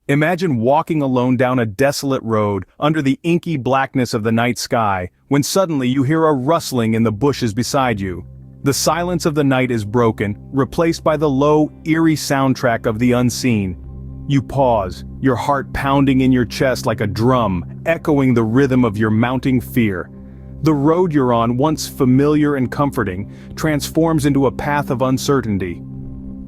Imagine walking alone down a desolate road under the inky blackness of the night sky, when suddenly you hear a rustling in the bushes beside you. The silence of the night is broken, replaced by the low, eerie soundtrack of the unseen. You pause, your heart pounding in your chest like a drum, echoing the rhythm of your mounting fear. The road you're on, once familiar and comforting, transforms into a path of uncertainty.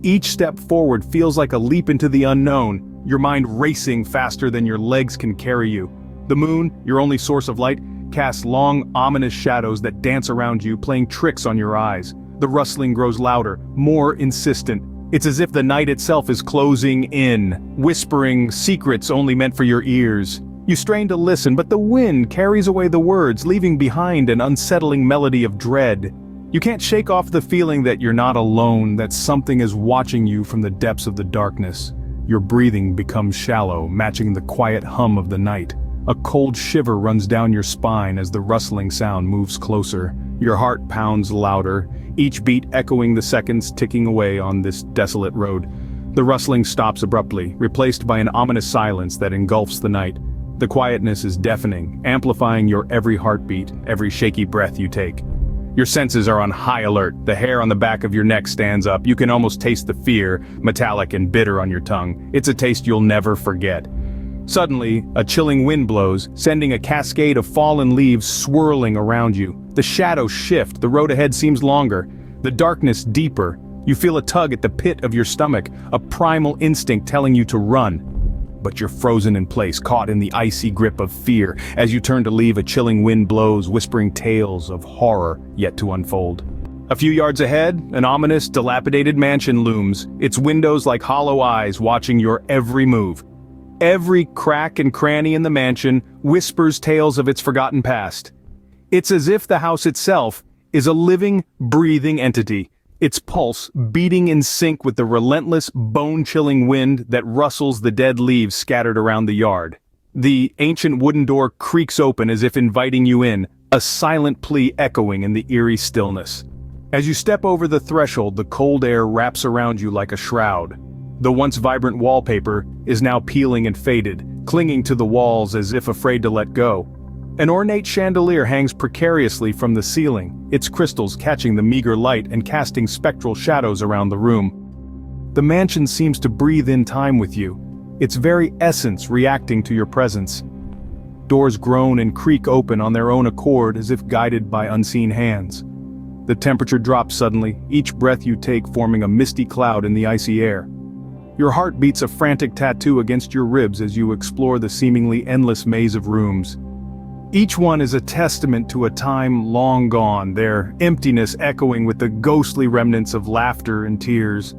Each step forward feels like a leap into the unknown, your mind racing faster than your legs can carry you. The moon, your only source of light, casts long, ominous shadows that dance around you, playing tricks on your eyes. The rustling grows louder, more insistent. It's as if the night itself is closing in, whispering secrets only meant for your ears. You strain to listen, but the wind carries away the words, leaving behind an unsettling melody of dread. You can't shake off the feeling that you're not alone, that something is watching you from the depths of the darkness. Your breathing becomes shallow, matching the quiet hum of the night. A cold shiver runs down your spine as the rustling sound moves closer. Your heart pounds louder, each beat echoing the seconds ticking away on this desolate road. The rustling stops abruptly, replaced by an ominous silence that engulfs the night. The quietness is deafening, amplifying your every heartbeat, every shaky breath you take. Your senses are on high alert, the hair on the back of your neck stands up, you can almost taste the fear, metallic and bitter on your tongue. It's a taste you'll never forget. Suddenly, a chilling wind blows, sending a cascade of fallen leaves swirling around you. The shadows shift, the road ahead seems longer, the darkness deeper. You feel a tug at the pit of your stomach, a primal instinct telling you to run. But you're frozen in place, caught in the icy grip of fear. As you turn to leave, a chilling wind blows, whispering tales of horror yet to unfold. A few yards ahead, an ominous, dilapidated mansion looms, its windows like hollow eyes watching your every move. Every crack and cranny in the mansion whispers tales of its forgotten past. It's as if the house itself is a living, breathing entity, its pulse beating in sync with the relentless, bone-chilling wind that rustles the dead leaves scattered around the yard. The ancient wooden door creaks open as if inviting you in, a silent plea echoing in the eerie stillness. As you step over the threshold, the cold air wraps around you like a shroud. The once vibrant wallpaper is now peeling and faded, clinging to the walls as if afraid to let go. An ornate chandelier hangs precariously from the ceiling, its crystals catching the meager light and casting spectral shadows around the room. The mansion seems to breathe in time with you, its very essence reacting to your presence. Doors groan and creak open on their own accord as if guided by unseen hands. The temperature drops suddenly, each breath you take forming a misty cloud in the icy air. Your heart beats a frantic tattoo against your ribs as you explore the seemingly endless maze of rooms. Each one is a testament to a time long gone, their emptiness echoing with the ghostly remnants of laughter and tears.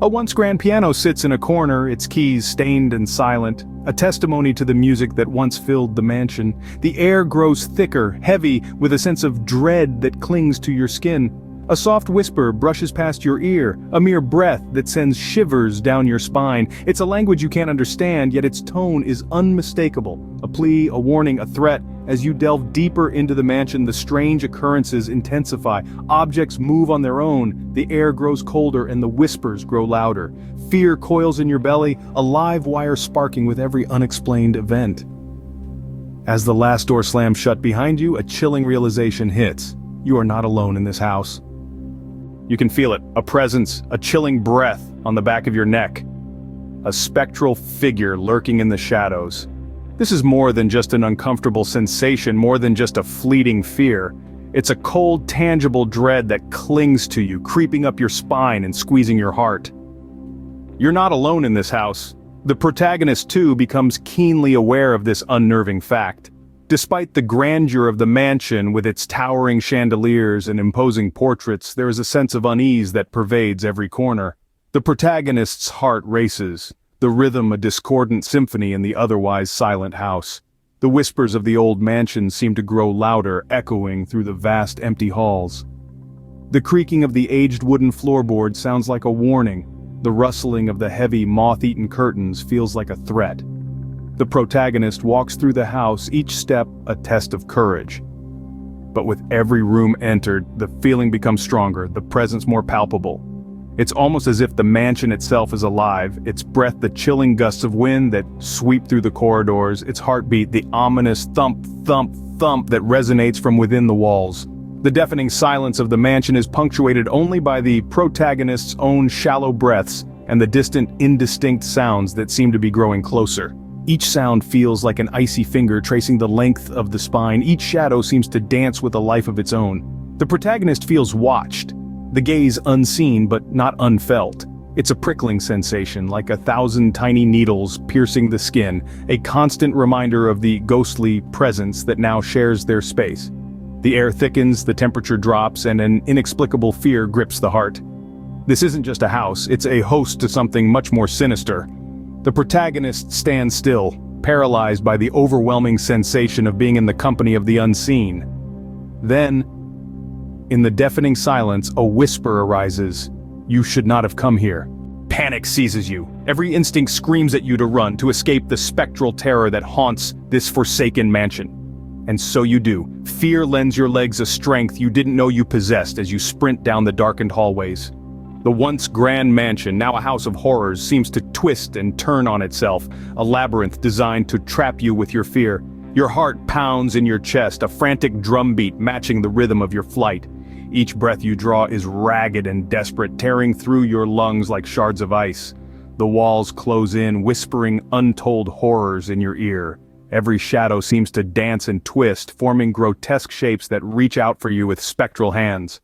A once grand piano sits in a corner, its keys stained and silent, a testimony to the music that once filled the mansion. The air grows thicker, heavy, with a sense of dread that clings to your skin. A soft whisper brushes past your ear, a mere breath that sends shivers down your spine. It's a language you can't understand, yet its tone is unmistakable. A plea, a warning, a threat. As you delve deeper into the mansion, the strange occurrences intensify. Objects move on their own, the air grows colder and the whispers grow louder. Fear coils in your belly, a live wire sparking with every unexplained event. As the last door slams shut behind you, a chilling realization hits. You are not alone in this house. You can feel it, a presence, a chilling breath on the back of your neck. A spectral figure lurking in the shadows. This is more than just an uncomfortable sensation, more than just a fleeting fear. It's a cold, tangible dread that clings to you, creeping up your spine and squeezing your heart. You're not alone in this house. The protagonist, too, becomes keenly aware of this unnerving fact. Despite the grandeur of the mansion with its towering chandeliers and imposing portraits, there is a sense of unease that pervades every corner. The protagonist's heart races, the rhythm a discordant symphony in the otherwise silent house. The whispers of the old mansion seem to grow louder, echoing through the vast empty halls. The creaking of the aged wooden floorboard sounds like a warning. The rustling of the heavy, moth-eaten curtains feels like a threat. The protagonist walks through the house, each step a test of courage. But with every room entered, the feeling becomes stronger, the presence more palpable. It's almost as if the mansion itself is alive, its breath the chilling gusts of wind that sweep through the corridors, its heartbeat the ominous thump, thump, thump that resonates from within the walls. The deafening silence of the mansion is punctuated only by the protagonist's own shallow breaths and the distant, indistinct sounds that seem to be growing closer. Each sound feels like an icy finger tracing the length of the spine. Each shadow seems to dance with a life of its own. The protagonist feels watched, the gaze unseen but not unfelt. It's a prickling sensation, like 1,000 tiny needles piercing the skin, a constant reminder of the ghostly presence that now shares their space. The air thickens, the temperature drops, and an inexplicable fear grips the heart. This isn't just a house, it's a host to something much more sinister. The protagonist stands still, paralyzed by the overwhelming sensation of being in the company of the unseen. Then, in the deafening silence, a whisper arises. You should not have come here. Panic seizes you. Every instinct screams at you to run, to escape the spectral terror that haunts this forsaken mansion. And so you do. Fear lends your legs a strength you didn't know you possessed as you sprint down the darkened hallways. The once grand mansion, now a house of horrors, seems to twist and turn on itself, a labyrinth designed to trap you with your fear. Your heart pounds in your chest, a frantic drumbeat matching the rhythm of your flight. Each breath you draw is ragged and desperate, tearing through your lungs like shards of ice. The walls close in, whispering untold horrors in your ear. Every shadow seems to dance and twist, forming grotesque shapes that reach out for you with spectral hands.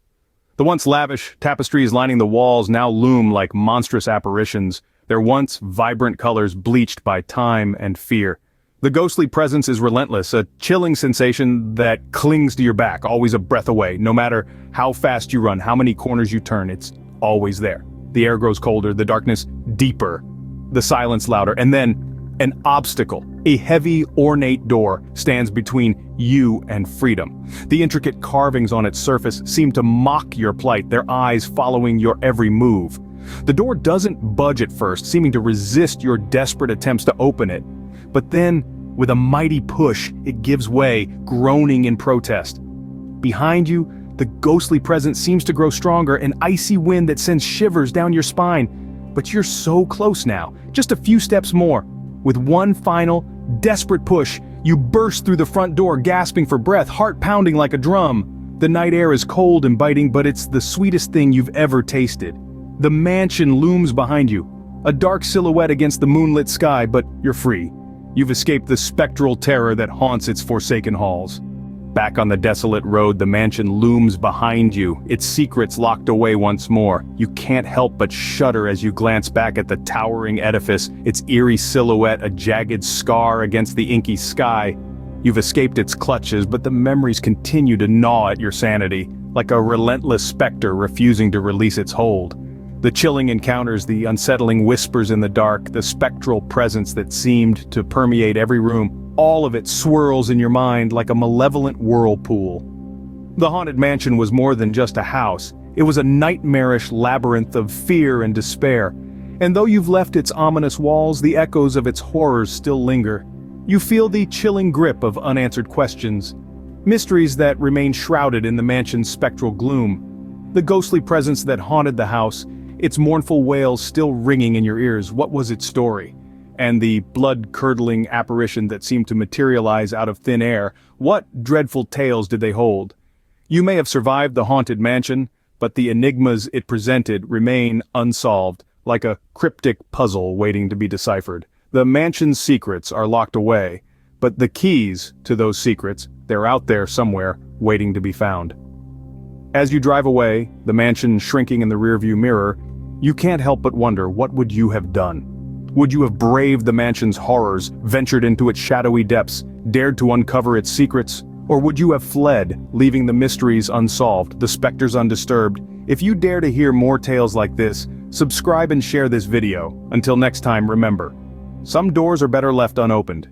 The once lavish tapestries lining the walls now loom like monstrous apparitions, their once vibrant colors bleached by time and fear. The ghostly presence is relentless, a chilling sensation that clings to your back, always a breath away. No matter how fast you run, how many corners you turn, it's always there. The air grows colder, the darkness deeper, the silence louder, and then an obstacle, a heavy, ornate door, stands between you and freedom. The intricate carvings on its surface seem to mock your plight, their eyes following your every move. The door doesn't budge at first, seeming to resist your desperate attempts to open it. But then, with a mighty push, it gives way, groaning in protest. Behind you, the ghostly presence seems to grow stronger, an icy wind that sends shivers down your spine. But you're so close now, just a few steps more. With one final, desperate push, you burst through the front door, gasping for breath, heart pounding like a drum. The night air is cold and biting, but it's the sweetest thing you've ever tasted. The mansion looms behind you, a dark silhouette against the moonlit sky, but you're free. You've escaped the spectral terror that haunts its forsaken halls. Back on the desolate road, the mansion looms behind you, its secrets locked away once more. You can't help but shudder as you glance back at the towering edifice, its eerie silhouette a jagged scar against the inky sky. You've escaped its clutches, but the memories continue to gnaw at your sanity, like a relentless specter refusing to release its hold. The chilling encounters, the unsettling whispers in the dark, the spectral presence that seemed to permeate every room, all of it swirls in your mind like a malevolent whirlpool. The haunted mansion was more than just a house. It was a nightmarish labyrinth of fear and despair. And though you've left its ominous walls, the echoes of its horrors still linger. You feel the chilling grip of unanswered questions, mysteries that remain shrouded in the mansion's spectral gloom. The ghostly presence that haunted the house, its mournful wails still ringing in your ears. What was its story? And the blood-curdling apparition that seemed to materialize out of thin air, what dreadful tales did they hold? You may have survived the haunted mansion, but the enigmas it presented remain unsolved, like a cryptic puzzle waiting to be deciphered. The mansion's secrets are locked away, but the keys to those secrets, they're out there somewhere, waiting to be found. As you drive away, the mansion shrinking in the rearview mirror, you can't help but wonder, what would you have done? Would you have braved the mansion's horrors, ventured into its shadowy depths, dared to uncover its secrets? Or would you have fled, leaving the mysteries unsolved, the specters undisturbed? If you dare to hear more tales like this, subscribe and share this video. Until next time, remember, some doors are better left unopened.